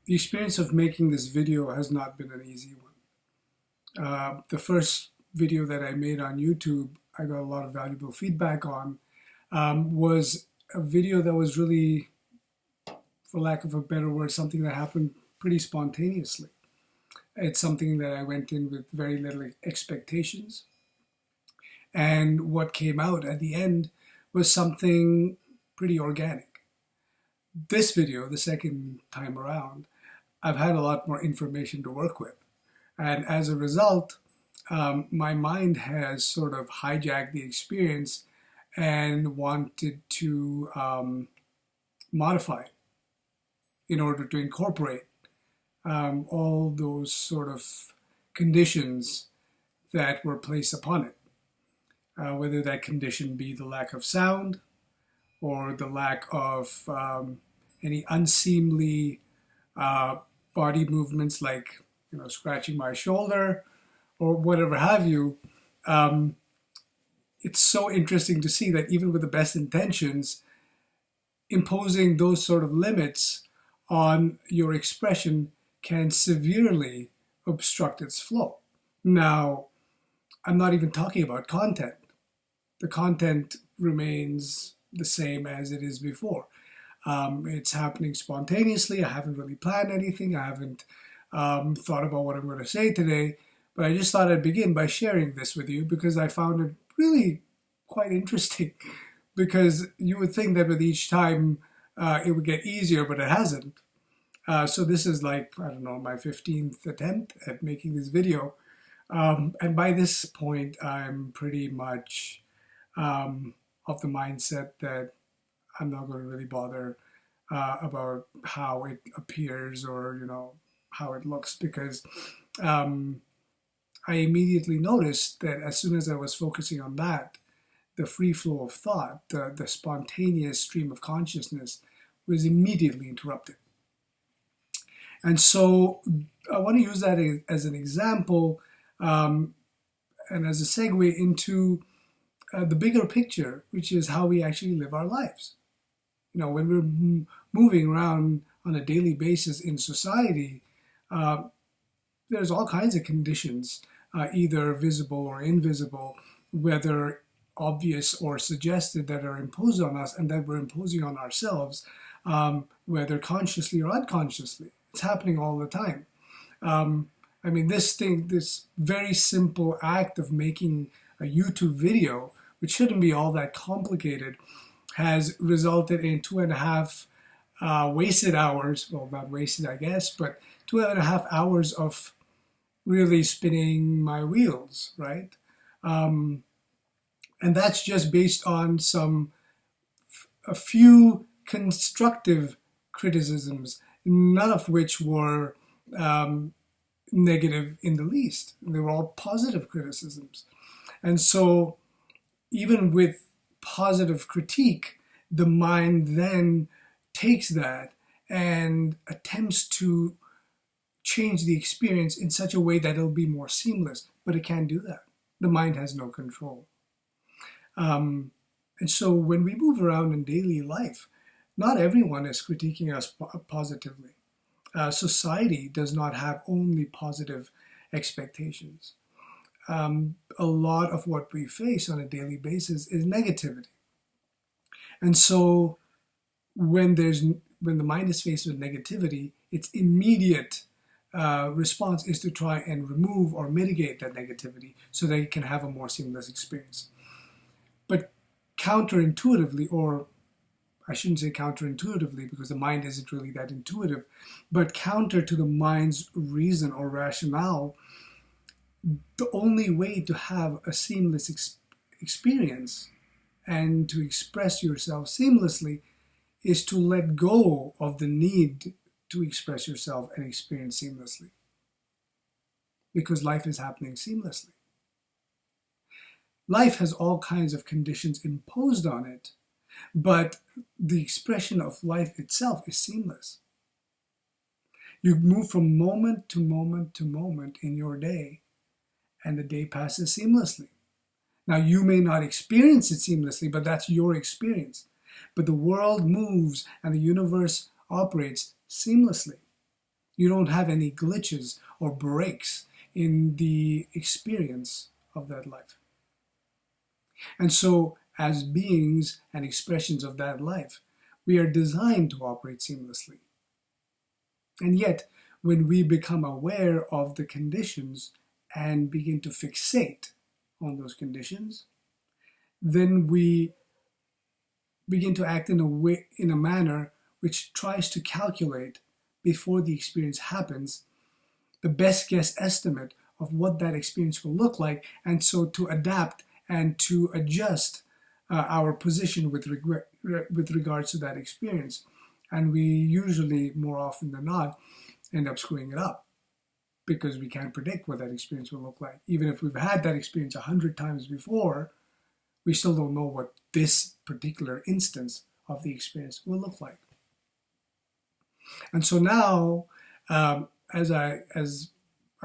The experience of making this video has not been an easy one. The first video that I made on YouTube, I got a lot of valuable feedback on, was a video that was really, for lack of a better word, something that happened pretty spontaneously. It's something that I went in with very little expectations. And what came out at the end was something pretty organic. This video, the second time around, I've had a lot more information to work with. And as a result, my mind has sort of hijacked the experience and wanted to modify it in order to incorporate all those sort of conditions that were placed upon it. Whether that condition be the lack of sound or the lack of any unseemly body movements like scratching my shoulder or whatever have you. It's so interesting to see that even with the best intentions, imposing those sort of limits on your expression can severely obstruct its flow. Now, I'm not even talking about content. The content remains the same as it is before. It's happening spontaneously. I haven't really planned anything. I haven't thought about what I'm going to say today, but I just thought I'd begin by sharing this with you because I found it really quite interesting. Because you would think that with each time it would get easier, but it hasn't. So this is like, I don't know, my 15th attempt at making this video. And by this point, I'm pretty much of the mindset that I'm not going to really bother about how it appears or, how it looks, because I immediately noticed that as soon as I was focusing on that, the free flow of thought, the spontaneous stream of consciousness was immediately interrupted. And so I want to use that as an example and as a segue into the bigger picture, which is how we actually live our lives. When we're moving around on a daily basis in society, there's all kinds of conditions, either visible or invisible, whether obvious or suggested, that are imposed on us and that we're imposing on ourselves, whether consciously or unconsciously. It's happening all the time. This very simple act of making a YouTube video, which shouldn't be all that complicated, has resulted in 2.5 wasted hours. Well, not wasted, I guess, but 2.5 hours of really spinning my wheels, right? And that's just based on a few constructive criticisms, none of which were negative in the least. They were all positive criticisms. And so even with positive critique, the mind then takes that and attempts to change the experience in such a way that it'll be more seamless. But it can't do that. The mind has no control. And so when we move around in daily life, not everyone is critiquing us positively. Society does not have only positive expectations. A lot of what we face on a daily basis is negativity. And so when the mind is faced with negativity, its immediate response is to try and remove or mitigate that negativity so that it can have a more seamless experience. But counterintuitively, or I shouldn't say counterintuitively because the mind isn't really that intuitive, but counter to the mind's reason or rationale, the only way to have a seamless experience and to express yourself seamlessly is to let go of the need to express yourself and experience seamlessly. Because life is happening seamlessly. Life has all kinds of conditions imposed on it, but the expression of life itself is seamless. You move from moment to moment to moment in your day, and the day passes seamlessly. Now, you may not experience it seamlessly, but that's your experience. But the world moves and the universe operates seamlessly. You don't have any glitches or breaks in the experience of that life. And so, as beings and expressions of that life, we are designed to operate seamlessly. And yet, when we become aware of the conditions and begin to fixate on those conditions, then we begin to act in a manner which tries to calculate before the experience happens the best guess estimate of what that experience will look like, and so to adapt and to adjust our position with regards to that experience. And we usually, more often than not, end up screwing it up because we can't predict what that experience will look like. Even if we've had that experience 100 times before, we still don't know what this particular instance of the experience will look like. And so now, as I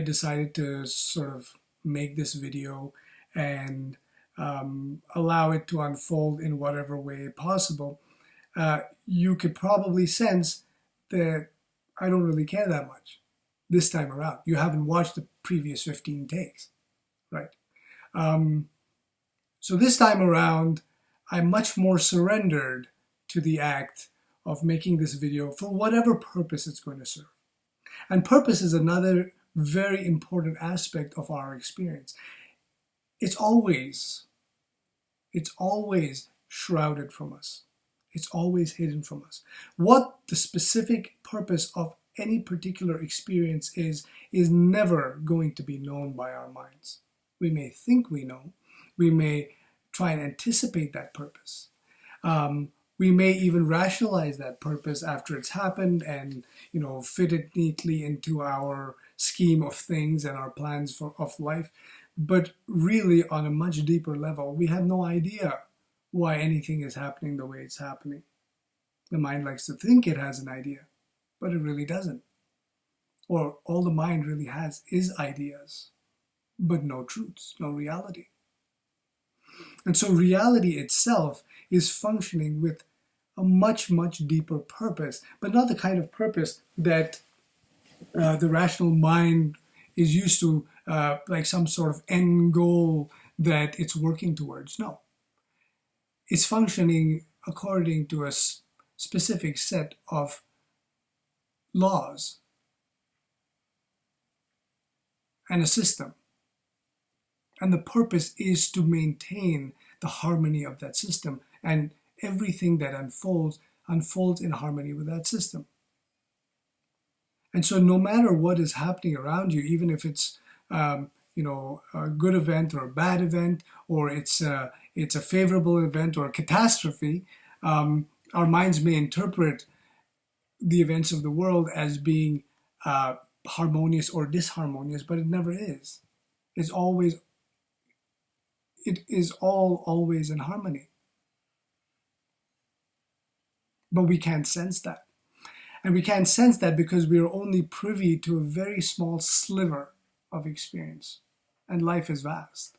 decided to sort of make this video and allow it to unfold in whatever way possible, you could probably sense that I don't really care that much this time around. You haven't watched the previous 15 takes, right? So this time around, I'm much more surrendered to the act of making this video for whatever purpose it's going to serve. And purpose is another very important aspect of our experience. It's always shrouded from us. It's always hidden from us. What the specific purpose of any particular experience is never going to be known by our minds. We may think we know. We may try and anticipate that purpose. We may even rationalize that purpose after it's happened and, fit it neatly into our scheme of things and our plans of life. But really, on a much deeper level, we have no idea why anything is happening the way it's happening. The mind likes to think it has an idea, but it really doesn't. Or all the mind really has is ideas, but no truths, no reality. And so reality itself is functioning with a much, much deeper purpose, but not the kind of purpose that the rational mind is used to, like some sort of end goal that it's working towards. No. It's functioning according to a specific set of laws and a system. And the purpose is to maintain the harmony of that system, and everything that unfolds in harmony with that system. And so no matter what is happening around you, even if it's a good event or a bad event, or it's a favorable event or a catastrophe, our minds may interpret the events of the world as being harmonious or disharmonious, but it never is. It is all always in harmony. But we can't sense that. And we can't sense that because we are only privy to a very small sliver of experience. And life is vast.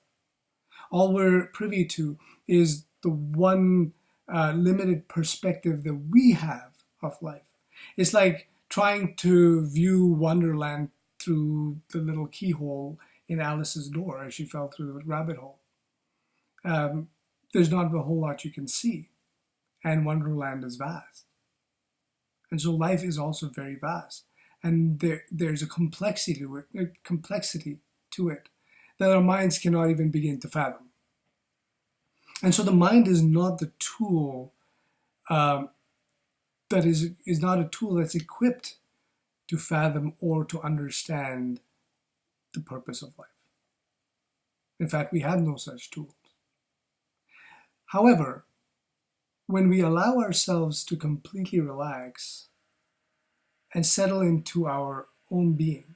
All we're privy to is the one limited perspective that we have of life. It's like trying to view Wonderland through the little keyhole in Alice's door as she fell through the rabbit hole. There's not a whole lot you can see, and Wonderland is vast. And so life is also very vast, and there's a complexity to it that our minds cannot even begin to fathom. And so the mind is not the tool that is not a tool that's equipped to fathom or to understand the purpose of life. In fact, we have no such tools. However, when we allow ourselves to completely relax and settle into our own being,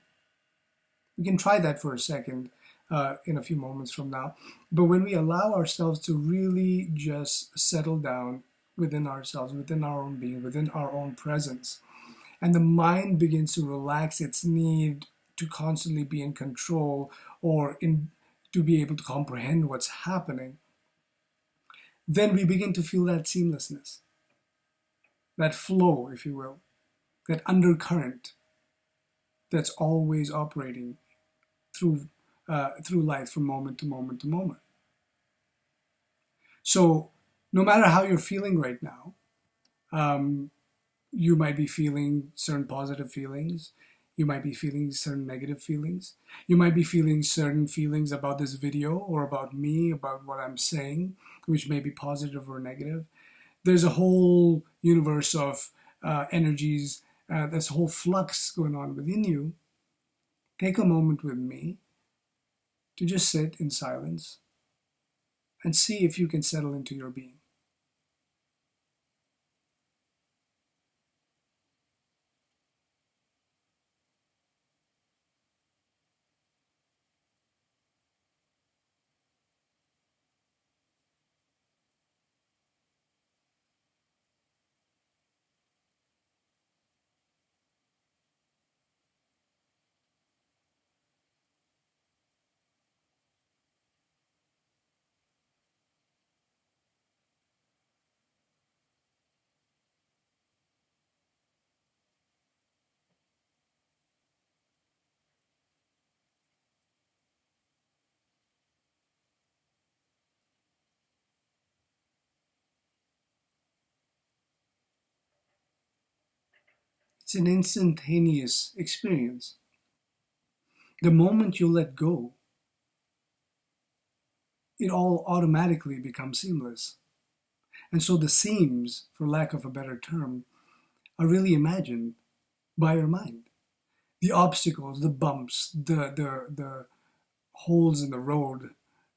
we can try that for a second in a few moments from now, but when we allow ourselves to really just settle down within ourselves, within our own being, within our own presence, and the mind begins to relax its need to constantly be in control or to be able to comprehend what's happening, then we begin to feel that seamlessness, that flow, if you will, that undercurrent that's always operating through life from moment to moment to moment. So no matter how you're feeling right now, um, you might be feeling certain positive feelings. You might be feeling certain negative feelings. You might be feeling certain feelings about this video or about me, about what I'm saying, which may be positive or negative. There's a whole universe of energies, this whole flux going on within you. Take a moment with me to just sit in silence and see if you can settle into your being. It's an instantaneous experience. The moment you let go, it all automatically becomes seamless. And so the seams, for lack of a better term, are really imagined by your mind. The obstacles, the bumps, the holes in the road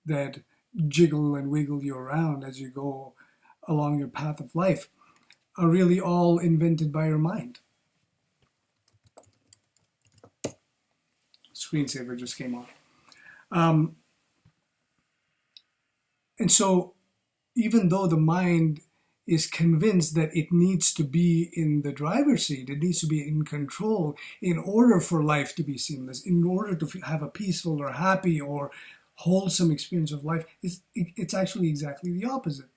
that jiggle and wiggle you around as you go along your path of life are really all invented by your mind. Screensaver just came on. And so even though the mind is convinced that it needs to be in the driver's seat, it needs to be in control in order for life to be seamless, in order to have a peaceful or happy or wholesome experience of life, it's actually exactly the opposite.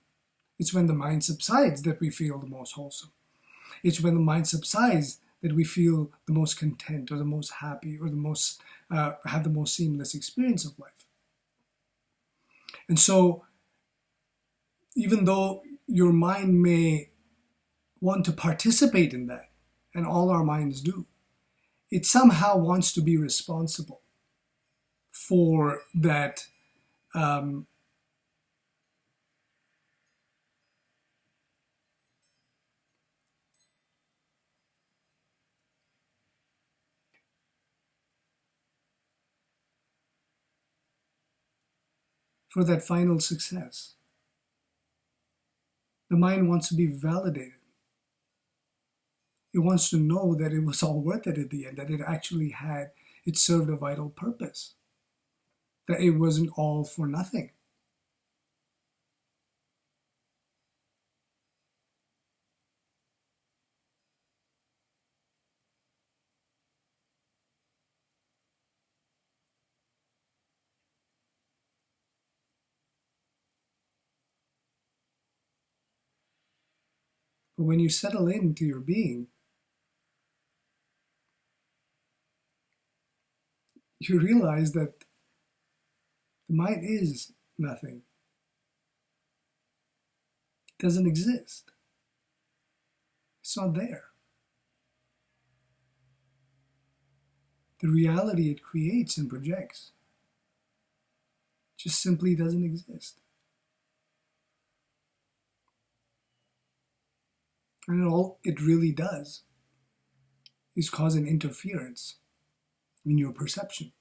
It's when the mind subsides that we feel the most wholesome. It's when the mind subsides that we feel the most content or the most happy or the most have the most seamless experience of life. And so even though your mind may want to participate in that, and all our minds do, it somehow wants to be responsible for that for that final success. The mind wants to be validated. It wants to know that it was all worth it at the end, that it served a vital purpose, that it wasn't all for nothing. But when you settle into your being, you realize that the mind is nothing. It doesn't exist. It's not there. The reality it creates and projects just simply doesn't exist. And all it really does is cause an interference in your perception.